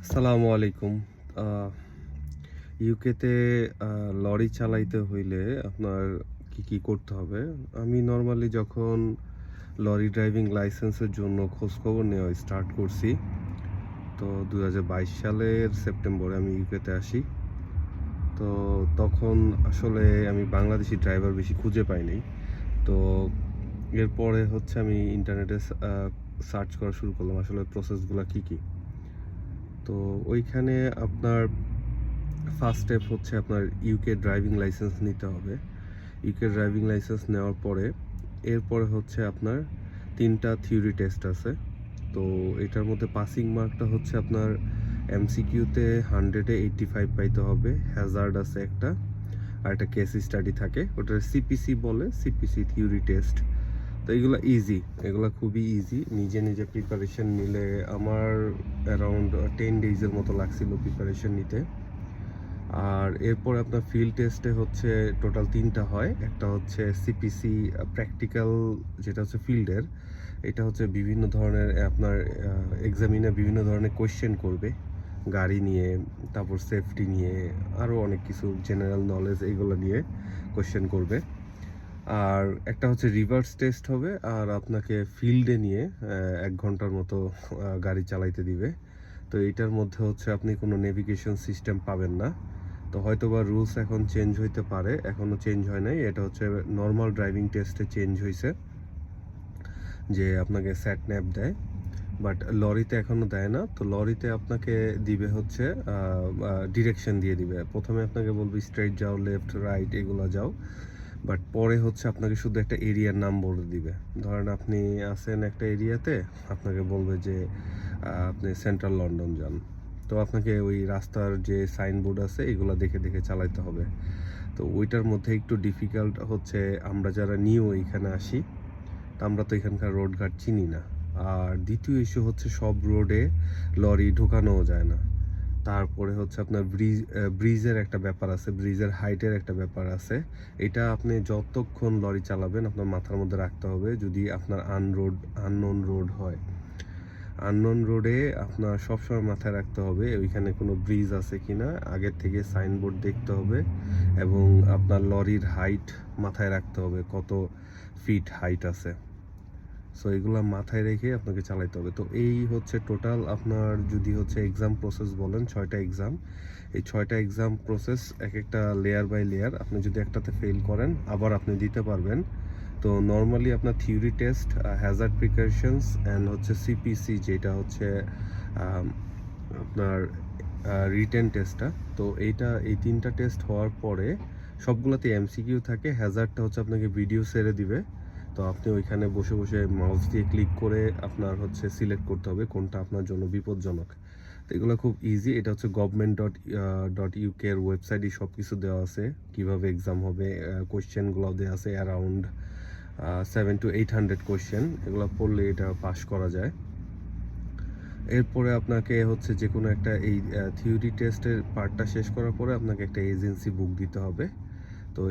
আসসালামু আলাইকুম। আহ ইউকেতে লরি চালাইতে হইলে আপনার কি করতে হবে? আমি নরমালি যখন লরি ড্রাইভিং লাইসেন্সের জন্য খোঁজখবর নেওয়া স্টার্ট করছি, তো ২০২২ সালের সেপ্টেম্বরে আমি ইউকেতে আসি। তো তখন আসলে আমি বাংলাদেশি ড্রাইভার বেশি খুঁজে পাই নাই। তো এরপরে হচ্ছে আমি ইন্টারনেটে সার্চ করা শুরু করলাম আসলে প্রসেসগুলা কি? তো ওইখানে আপনার ফার্স্ট স্টেপ হচ্ছে আপনার ইউকে ড্রাইভিং লাইসেন্স নিতে হবে। ইউকে ড্রাইভিং লাইসেন্স নেওয়ার পরে এরপরে হচ্ছে আপনার ৩টা থিওরি টেস্ট আছে। তো এটার মধ্যে পাসিং মার্কটা হচ্ছে আপনার এমসিকিউতে 100-এ 85 পাইতে হবে। হ্যাজার্ড আছে একটা, আর একটা কেস স্টাডি থাকে। ওটা সিপিসি বলে, সিপিসি থিওরি টেস্ট। তো এগুলো ইজি, এগুলো খুবই ইজি। নিজে প্রিপারেশন নিলে আমার অ্যারাউন্ড 10 ডেজের মতো লাগছিল প্রিপারেশন নিতে। আর এরপর আপনার ফিল্ড টেস্টে হচ্ছে টোটাল 3টা হয়। একটা হচ্ছে সিপিসি প্র্যাকটিক্যাল, যেটা হচ্ছে ফিল্ডের। এটা হচ্ছে বিভিন্ন ধরনের আপনার এক্সামিনার বিভিন্ন ধরনের কোয়েশ্চেন করবে গাড়ি নিয়ে, তারপর সেফটি নিয়ে, আরও অনেক কিছু জেনারেল নলেজ এগুলো নিয়ে কোয়েশ্চেন করবে। আর একটা হচ্ছে রিভার্স টেস্ট হবে, আর আপনাকে ফিল্ডে নিয়ে ১ ঘন্টার মতো গাড়ি চালাইতে দিবে। তো এইটার মধ্যে হচ্ছে আপনি কোনো নেভিগেশন সিস্টেম পাবেন না। তো হয়তোবা রুলস এখন চেঞ্জ হইতে পারে, এখনও চেঞ্জ হয় নাই। এটা হচ্ছে নর্মাল ড্রাইভিং টেস্টে চেঞ্জ হইছে, যে আপনাকে স্যাট ন্যাপ দেয়, বাট লরিতে এখনও দেয় না। তো লরিতে আপনাকে দিবে হচ্ছে ডিরেকশন দিয়ে দিবে। প্রথমে আপনাকে বলবে স্ট্রেট যাও, লেফট, রাইট এগুলো যাও, বাট পরে হচ্ছে আপনাকে শুধু একটা এরিয়ার নাম বলে দিবে। ধরেন আপনি আছেন একটা এরিয়াতে, আপনাকে বলবে যে আপনি সেন্ট্রাল লন্ডন যান। তো আপনাকে ওই রাস্তার যে সাইনবোর্ড আছে এগুলো দেখে চালাইতে হবে। তো ওইটার মধ্যে একটু ডিফিকাল্ট হচ্ছে, আমরা যারা নিউ এখানে আসি, তা আমরা তো এখানকার রোডঘাট চিনি না। আর দ্বিতীয় ইস্যু হচ্ছে সব রোডে লরি ঢোকানোও যায় না। তারপরে হচ্ছে আপনার ব্রিজের একটা ব্যাপার আছে, ব্রিজের হাইটের একটা ব্যাপার আছে। এটা আপনি যতক্ষণ লরি চালাবেন আপনার মাথার মধ্যে রাখতে হবে। যদি আপনার আননোন রোড হয়, আননোন রোডে আপনার সবসময় মাথায় রাখতে হবে ওইখানে কোনো ব্রিজ আছে কিনা, আগের থেকে সাইনবোর্ড দেখতে হবে, এবং আপনার লরির হাইট মাথায় রাখতে হবে, কত ফিট হাইট আছে। সো এগুলো মাথায় রেখে আপনাকে চালাইতে হবে। তো এই হচ্ছে টোটাল আপনার, যদি হচ্ছে এক্সাম প্রসেস বলেন, 6টা এক্সাম। এই 6টা এক্সাম প্রসেস এক একটা লেয়ার বাই লেয়ার। আপনি যদি একটাতে ফেল করেন আবার আপনি দিতে পারবেন। তো নর্মালি আপনার theory test, Hazard precautions and হচ্ছে সিপিসি, যেটা হচ্ছে আপনার রিটেন টেস্টটা। তো এই 3টা টেস্ট হওয়ার পরে সবগুলোতে এমসিকিউ থাকে। হ্যাজার্ডটা হচ্ছে আপনাকে ভিডিও ছেড়ে দিবে। তো আপনি ওইখানে বসে মাউস দিয়ে ক্লিক করে আপনার হচ্ছে সিলেক্ট করতে হবে কোনটা আপনার জন্য বিপজ্জনক। তো এগুলো খুব ইজি। এটা হচ্ছে government.uk এর ওয়েবসাইটে সব কিছু দেওয়া আছে, কিভাবে এক্সাম হবে। কোয়েশ্চেনগুলো দেওয়া আছে অ্যারাউন্ড 700 to 800 কোয়েশ্চেন। এগুলো পড়লে এটা পাস করা যায়। এরপরে আপনাকে হচ্ছে যে কোনো একটা এই থিওরি টেস্টের পার্টটা শেষ করার পরে আপনাকে একটা এজেন্সি বুক দিতে হবে। তো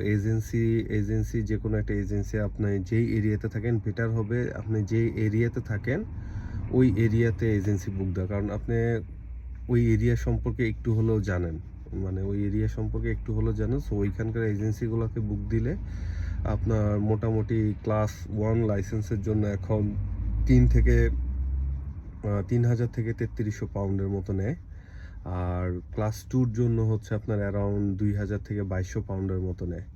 এজেন্সি যে কোনো একটা এজেন্সি, আপনি যেই এরিয়াতে থাকেন বেটার হবে আপনি যেই এরিয়াতে থাকেন ওই এরিয়াতে এজেন্সি বুক দেওয়া। কারণ আপনি ওই এরিয়া সম্পর্কে একটু হলেও জানেন, মানে ওই এরিয়া সম্পর্কে একটু হলেও জানেন। সো ওইখানকার এজেন্সিগুলোকে বুক দিলে আপনার মোটামুটি ক্লাস 1 লাইসেন্সের জন্য এখন 3,000 থেকে ৩,৩০০ পাউন্ডের মতো নেয়। আর ক্লাস 2-র জন্য হচ্ছে আপনার অ্যারাউন্ড 2,000 থেকে 2,200 পাউন্ডের মতো নেয়।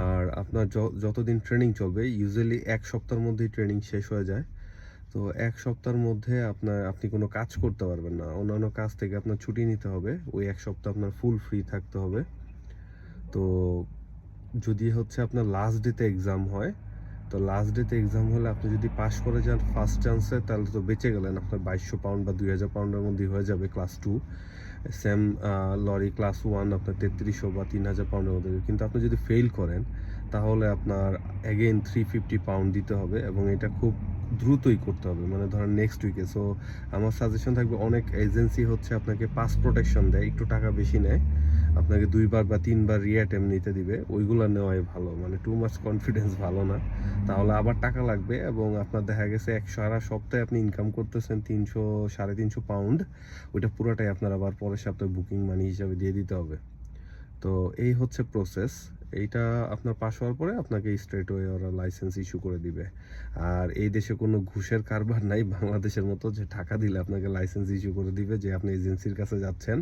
আর আপনার যতদিন ট্রেনিং চলবে, ইউজুয়ালি 1 সপ্তাহের মধ্যেই ট্রেনিং শেষ হয়ে যায়। তো 1 সপ্তাহের মধ্যে আপনি কোনো কাজ করতে পারবেন না। অন্যান্য কাজ থেকে আপনার ছুটি নিতে হবে। ওই 1 সপ্তাহ আপনার ফুল ফ্রি থাকতে হবে। তো যদি হচ্ছে আপনার লাস্ট ডেতে এক্সাম হয়, তো লাস্ট ডেতে এক্সাম হলে আপনি যদি পাস করে যান ফার্স্ট চান্সে, তাহলে তো বেঁচে গেলেন। আপনার 2,200 পাউন্ড বা 2,000 পাউন্ডের মধ্যেই হয়ে যাবে ক্লাস 2। সেম লরি ক্লাস 1 আপনার 3,300 বা 3,000 পাউন্ডের মধ্যে। কিন্তু আপনি যদি ফেল করেন তাহলে আপনার অ্যাগেইন 350 পাউন্ড দিতে হবে, এবং এটা খুব দ্রুতই করতে হবে, মানে ধরেন নেক্সট উইকে। সো আমার সাজেশন থাকবে, অনেক এজেন্সি হচ্ছে আপনাকে পাস প্রোটেকশন দেয়, একটু টাকা বেশি নেয়, আপনাকে 2 বার বা 3 বার রি-অ্যাটেম্প নিতে দিবে, ওইগুলা নেওয়াই ভালো। মানে টু মাচ কনফিডেন্স ভালো না, তাহলে আবার টাকা লাগবে এবং আপনার দেখা গেছে সারা সপ্তাহে আপনি ইনকাম করতেছেন 300 350 পাউন্ড, ওইটা পুরোটাই আপনার আবার পরের সপ্তাহে বুকিং মানি হিসাবে দিয়ে দিতে হবে। তো এই হচ্ছে প্রসেস। এইটা আপনার পাস হওয়ার পরে আপনাকে স্ট্রেট ওয়ে ওরা লাইসেন্স ইস্যু করে দিবে। আর এই দেশে কোনো ঘুষের কারবার নাই বাংলাদেশের মতো, যে টাকা দিলে আপনাকে লাইসেন্স ইস্যু করে দিবে যে আপনি এজেন্সির কাছে যাচ্ছেন।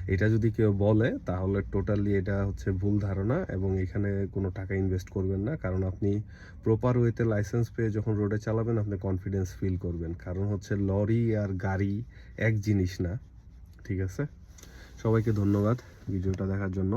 এটা যদি কেউ বলে তাহলে টোটালি এটা হচ্ছে ভুল ধারণা, এবং এখানে কোনো টাকা ইনভেস্ট করবেন না, কারণ আপনি প্রপার ওয়েতে লাইসেন্স পেয়ে যখন রোডে চালাবেন আপনি কনফিডেন্স ফিল করবেন। কারণ হচ্ছে লরি আর গাড়ি এক জিনিস না। ঠিক আছে, সবাইকে ধন্যবাদ ভিডিওটা দেখার জন্য।